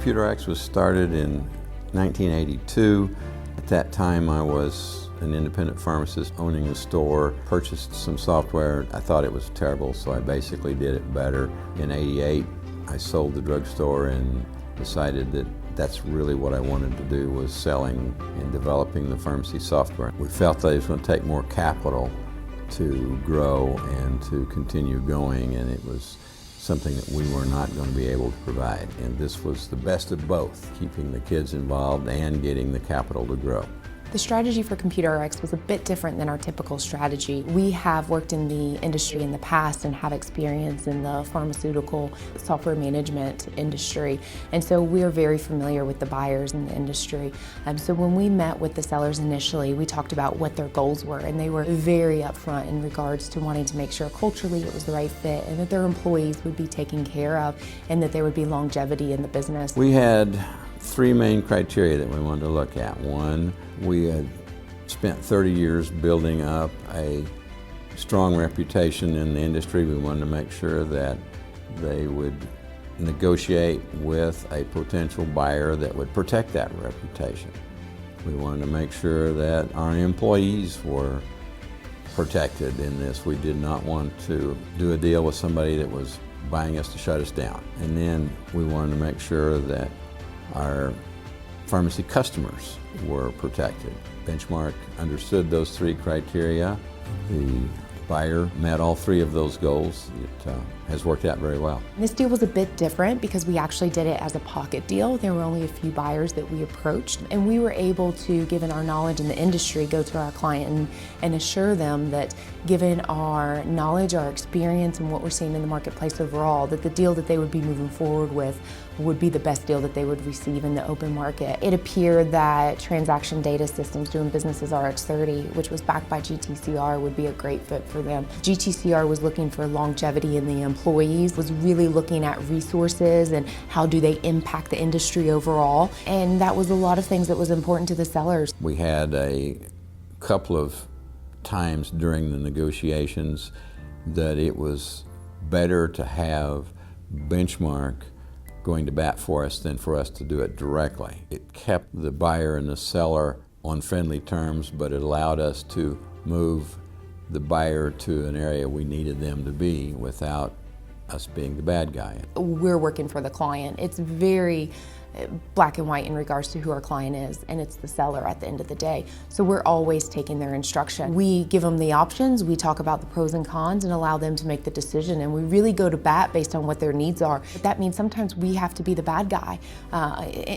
ComputerX was started in 1982. At that time I was an independent pharmacist owning a store, purchased some software. I thought it was terrible, so I basically did it better. In '88, I sold the drugstore and decided that that's really what I wanted to do, was selling and developing the pharmacy software. We felt that it was going to take more capital to grow and to continue going, and it was something that we were not going to be able to provide. And this was the best of both, keeping the kids involved and getting the capital to grow. The strategy for ComputerX was a bit different than our typical strategy. We have worked in the industry in the past and have experience in the pharmaceutical software management industry, and so we're very familiar with the buyers in the industry. So when we met with the sellers initially, we talked about what their goals were, and they were very upfront in regards to wanting to make sure culturally it was the right fit and that their employees would be taken care of and that there would be longevity in the business. We had three main criteria that we wanted to look at. One, we had spent 30 years building up a strong reputation in the industry. We wanted to make sure that they would negotiate with a potential buyer that would protect that reputation. We wanted to make sure that our employees were protected in this. We did not want to do a deal with somebody that was buying us to shut us down. And then we wanted to make sure that our pharmacy customers were protected. Benchmark understood those three criteria. The buyer met all three of those goals. It has worked out very well. This deal was a bit different because we actually did it as a pocket deal. There were only a few buyers that we approached, and we were able to, given our knowledge in the industry, go to our client and assure them that given our knowledge, our experience, and what we're seeing in the marketplace overall, that the deal that they would be moving forward with would be the best deal that they would receive in the open market. It appeared that Transaction Data Systems, doing business as RX30, which was backed by GTCR, would be a great fit for them. GTCR was looking for longevity in the employees, was really looking at resources and how do they impact the industry overall, and that was a lot of things that was important to the sellers. We had a couple of times during the negotiations that it was better to have Benchmark going to bat for us than for us to do it directly. It kept the buyer and the seller on friendly terms, but it allowed us to move the buyer to an area we needed them to be without us being the bad guy. We're working for the client. It's very black and white in regards to who our client is, and it's the seller at the end of the day. So we're always taking their instruction. We give them the options, we talk about the pros and cons and allow them to make the decision, and we really go to bat based on what their needs are. But that means sometimes we have to be the bad guy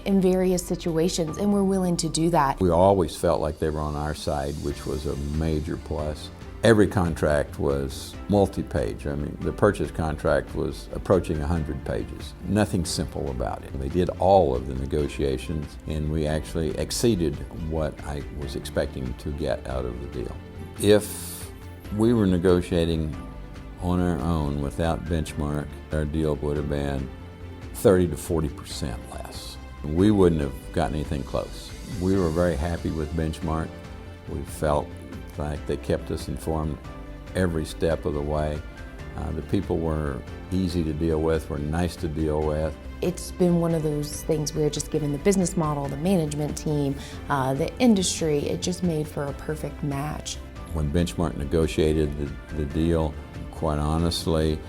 in various situations, and we're willing to do that. We always felt like they were on our side, which was a major plus. Every contract was multi-page. I mean, the purchase contract was approaching 100 pages. Nothing simple about it. They did all of the negotiations, and we actually exceeded what I was expecting to get out of the deal. If we were negotiating on our own without Benchmark, our deal would have been 30 to 40% less. We wouldn't have gotten anything close. We were very happy with Benchmark. We felt like they kept us informed every step of the way. The people were easy to deal with, were nice to deal with. It's been one of those things where just given the business model, the management team, the industry, it just made for a perfect match. When Benchmark negotiated the deal, quite honestly,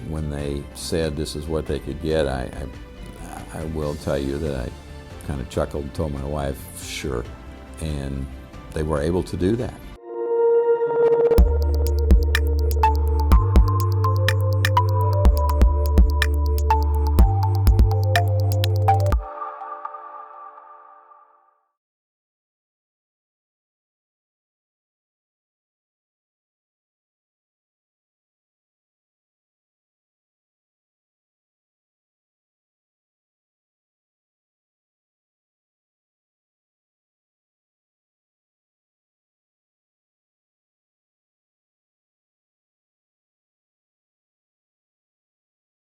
when they said this is what they could get, I will tell you that I kind of chuckled and told my wife, sure. And they were able to do that.